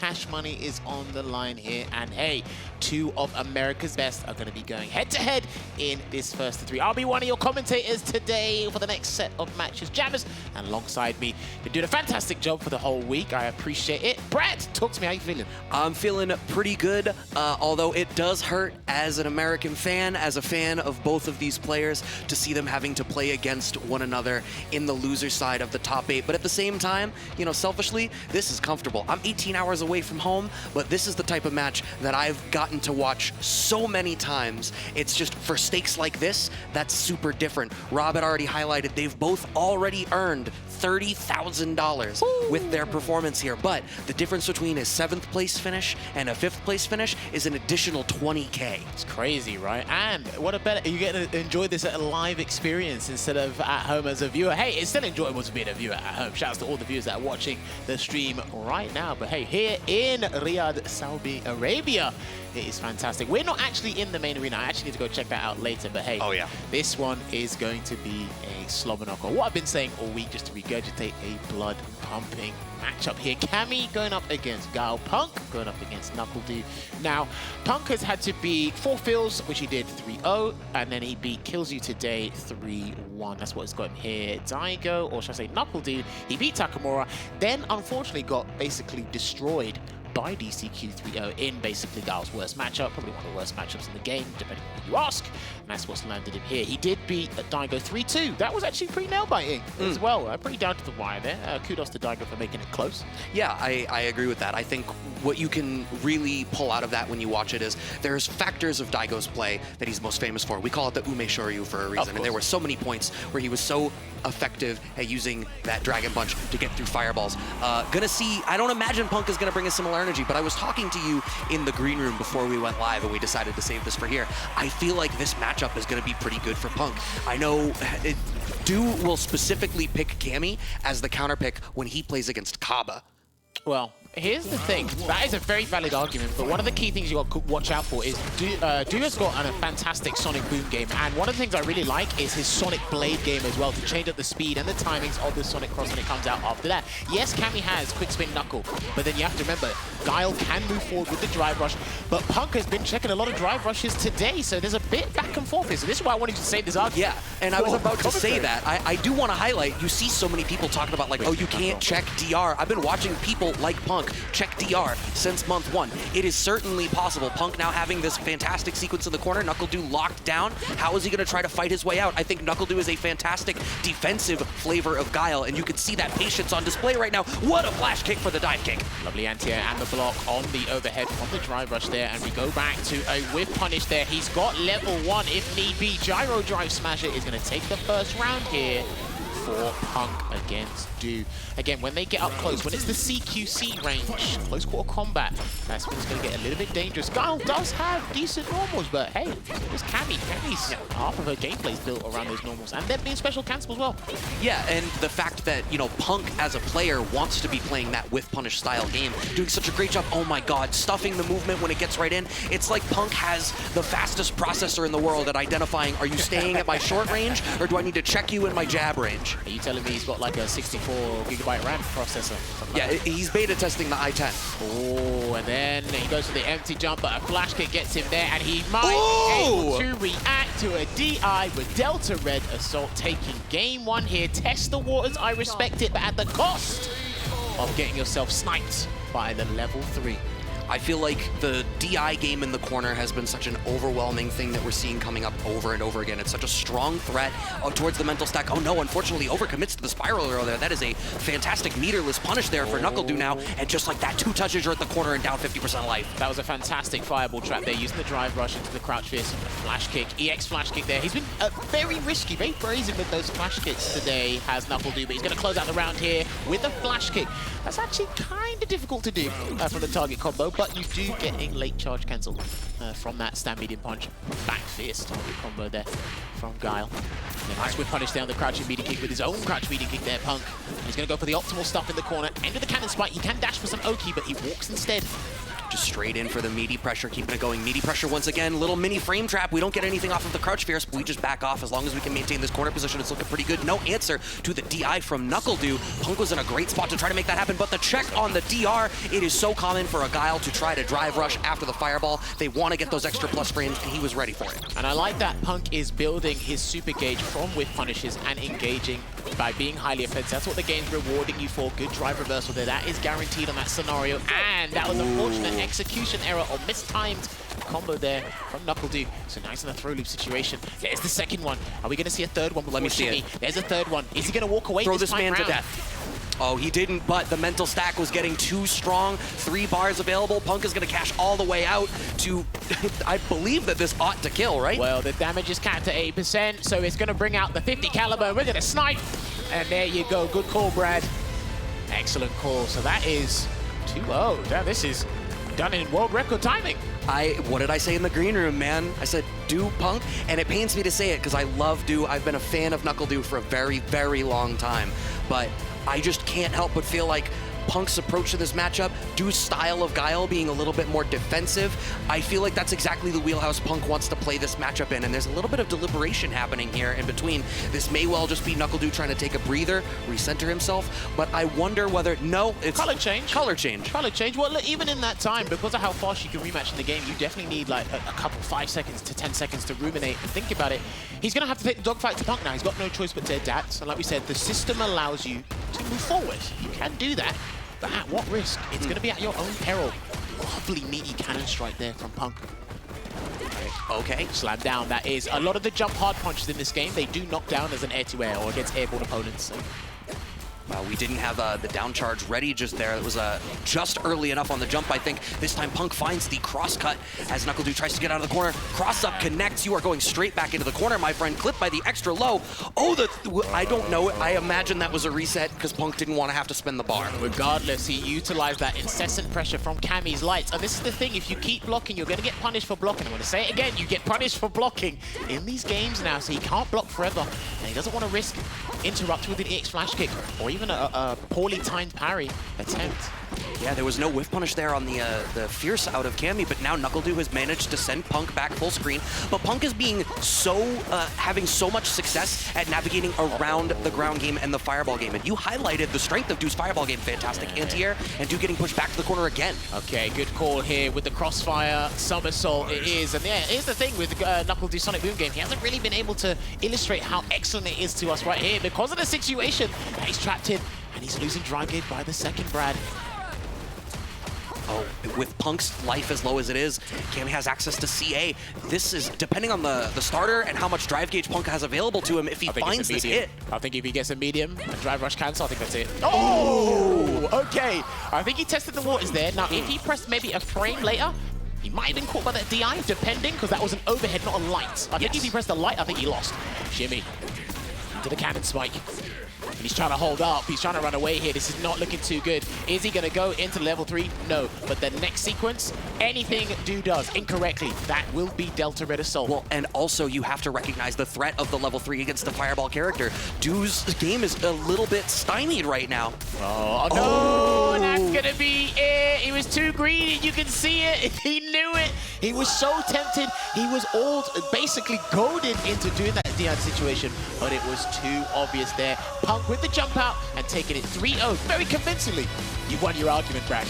cash money is on the line here. And hey, two of America's best are going to be going head-to-head in this first of three. I'll be one of your commentators today for the next set of matches. Jammers, and alongside me, you're doing a fantastic job for the whole week. I appreciate it. Brad, talk to me. How you feeling? I'm feeling pretty good, although it does hurt as an American fan, as a fan of both of these players, to see them having to play against one another in the loser side of the top 8. But at the same time, you know, selfishly, this is comfortable. I'm 18 hours away from home, but this is the type of match that I've gotten to watch so many times. It's just, for stakes like this, that's super different. Rob had already highlighted they've both already earned $30,000 with their performance here, but the difference between a 7th place finish and a 5th place finish is an additional 20K. It's crazy, right? And what a better, you get to enjoy this at a live experience instead of at home as a viewer. Hey, it's still enjoyable to be a viewer at home. Shouts to all the viewers that are watching the stream right now. But hey, here in Riyadh, Saudi Arabia, it is fantastic. We're not actually in the main arena. I actually need to go check that out later. But hey, this one is going to be a slobber knocker. What I've been saying all week, just to regurgitate, a blood-pumping matchup here. Cammy going up against Guile. Punk going up against NuckleDu. Now, Punk has had to beat 4 Phils, which he did 3-0, and then he beat KillsU today 3-1. That's what it's got him here. Daigo, or should I say NuckleDu, he beat Takamura, then unfortunately got basically destroyed by DCQ 3-0 in basically Guile's worst matchup, probably one of the worst matchups in the game, depending on who you ask, and that's what's landed him here. He did beat Daigo 3-2. That was actually pretty nail-biting as well. Pretty down to the wire there. Kudos to Daigo for making it close. Yeah, I agree with that. I think what you can really pull out of that when you watch it is there's factors of Daigo's play that he's most famous for. We call it the Ume Shoryu for a reason, and there were so many points where he was so effective at using that Dragon Punch to get through fireballs. Gonna see, I don't imagine Punk is gonna bring a similar energy, but I was talking to you in the green room before we went live and we decided to save this for here. I feel like this matchup is gonna be pretty good for Punk. I know Du will specifically pick Cammy as the counter pick when he plays against Kaba. Well, here's the thing. That is a very valid argument, but one of the key things you got to watch out for is Du has got a fantastic Sonic Boom game, and one of the things I really like is his Sonic Blade game as well, to change up the speed and the timings of the Sonic Cross when it comes out after that. Yes, Cammy has Quick Spin Knuckle, but then you have to remember, Guile can move forward with the Drive Rush, but Punk has been checking a lot of Drive Rushes today, so there's a bit back and forth here. So this is why I wanted to save this argument. Yeah, and I was about to say that. I do want to highlight, you see so many people talking about like, oh, you can't check DR. I've been watching people like Punk check DR since month 1. It is certainly possible. Punk now having this fantastic sequence in the corner, NuckleDu locked down. How is he going to try to fight his way out? I think NuckleDu is a fantastic defensive flavor of Guile, and you can see that patience on display right now. What a flash kick for the dive kick. Lovely anti-air and the block on the overhead from the Drive Rush there, and we go back to a whiff punish there. He's got level 1 if need be. Gyro Drive Smasher is going to take the first round here for Punk against Du. Again, when they get up close, when it's the CQC range, close quarter combat, that's when it's going to get a little bit dangerous. Guile does have decent normals, but hey, it's Cammy. Cammy's half of her gameplay is built around those normals, and they're being special cancel as well. Yeah, and the fact that, you know, Punk as a player wants to be playing that whiff punish style game, doing such a great job, oh my god, stuffing the movement when it gets right in. It's like Punk has the fastest processor in the world at identifying, are you staying at my short range, or do I need to check you in my jab range? Are you telling me he's got like a 64GB RAM processor? Yeah, he's beta testing the i10. Oh, and then he goes for the empty jump, but a flash kick gets him there, and he might be able to react to a DI with Delta Red Assault taking game 1 here. Test the waters, I respect it, but at the cost of getting yourself sniped by the level 3. I feel like the DI game in the corner has been such an overwhelming thing that we're seeing coming up over and over again. It's such a strong threat towards the mental stack. Oh no, unfortunately overcommits to the spiral arrow there. That is a fantastic meterless punish there for NuckleDu now. And just like that, 2 touches, you're at the corner and down 50% life. That was a fantastic fireball trap there, using the Drive Rush into the crouch fist, flash kick, EX flash kick there. He's been very risky, very brazen with those flash kicks today, has NuckleDu, but he's going to close out the round here with a flash kick. That's actually kind of difficult to do from the target combo, but you do get a late charge cancel from that stand medium punch. Back fist target combo there from Guile. And nice whip punish down the crouching medium kick with his own crouch medium kick there, Punk. And he's going to go for the optimal stuff in the corner. End of the cannon spike. You can dash for some Oki, but he walks instead. Just straight in for the meaty pressure, keeping it going. Meaty pressure once again, little mini frame trap. We don't get anything off of the crouch fierce, but we just back off. As long as we can maintain this corner position, it's looking pretty good. No answer to the DI from NuckleDu. Punk was in a great spot to try to make that happen, but the check on the DR, it is so common for a Guile to try to drive rush after the fireball. They want to get those extra plus frames, and he was ready for it. And I like that Punk is building his super gauge from whiff punishes and engaging by being highly offensive. That's what the game's rewarding you for. Good drive reversal there. That is guaranteed on that scenario. And that was unfortunate execution error or mistimed combo there from NuckleDu. So nice in the throw loop situation. There's the second one. Are we going to see a third one? Let me see it. There's a third one. Is he going to walk away? Throw this man to death. Oh, he didn't, but the mental stack was getting too strong. 3 bars available. Punk is going to cash all the way out to, I believe that this ought to kill, right? Well, the damage is capped at 8%, so it's going to bring out the 50 caliber. We're going to snipe. And there you go. Good call, Brad. Excellent call. So that is 2-0. Now, this is done in world record timing. What did I say in the green room, man? I said, do Punk, and it pains me to say it because I love Du. I've been a fan of NuckleDu for a very, very long time, but I just can't help but feel like Punk's approach to this matchup, Du's style of Guile being a little bit more defensive, I feel like that's exactly the wheelhouse Punk wants to play this matchup in, and there's a little bit of deliberation happening here in between. This may well just be NuckleDu trying to take a breather, recenter himself, but I wonder whether, no, it's... Color change. Color change. Color change. Well, look, even in that time, because of how fast you can rematch in the game, you definitely need like a couple, 5 seconds to 10 seconds to ruminate and think about it. He's going to have to take the dogfight to Punk now. He's got no choice but to adapt, and like we said, the system allows you to move forward. You can do that. But at what risk? It's going to be at your own peril. Lovely meaty cannon strike there from Punk. Okay. Slam down, that is. A lot of the jump hard punches in this game, they do knock down as an air-to-air or against airborne opponents. So. We didn't have the down charge ready just there. It was just early enough on the jump, I think. This time Punk finds the cross cut as NuckleDu tries to get out of the corner. Cross up connects. You are going straight back into the corner, my friend. Clipped by the extra low. Oh, I don't know. I imagine that was a reset because Punk didn't want to have to spend the bar. Regardless, he utilized that incessant pressure from Cammy's lights. And this is the thing, if you keep blocking, you're going to get punished for blocking. I'm going to say it again, you get punished for blocking in these games now, so he can't block forever. And he doesn't want to risk interrupt with an EX flash kick or even a poorly timed parry attempt. Yeah, there was no whiff punish there on the fierce out of Cammy, but now NuckleDu has managed to send Punk back full screen. But Punk is being so, having so much success at navigating around the ground game and the fireball game. And you highlighted the strength of Du's fireball game. Fantastic anti-air, and Du getting pushed back to the corner again. Okay, good call here with the crossfire somersault it is. And yeah, here's the thing with NuckleDu Sonic Boom game. He hasn't really been able to illustrate how excellent it is to us right here because of the situation that he's trapped in. And he's losing drive gauge by the second, Brad. Oh, with Punk's life as low as it is, Cammy has access to CA. This is, depending on the starter and how much drive gauge Punk has available to him, if he finds this hit. I think if he gets a medium and drive rush cancel, I think that's it. Oh, okay. I think he tested the waters there. Now, if he pressed maybe a frame later, he might have been caught by that DI, depending, because that was an overhead, not a light. I think if he pressed a light, I think he lost. Shimmy into the cannon spike. And he's trying to hold up. He's trying to run away here. This is not looking too good. Is he going to go into level 3? No. But the next sequence, anything Du does incorrectly, that will be Delta Red Assault. Well, and also you have to recognize the threat of the level 3 against the Fireball character. Du's game is a little bit stymied right now. Oh, no! That's going to be it. He was too greedy. You can see it. He knew it. He was so tempted. He was all basically goaded into doing that DI situation, but it was too obvious there. Punk with the jump out and taking it 3-0 very convincingly. You won your argument, Brad.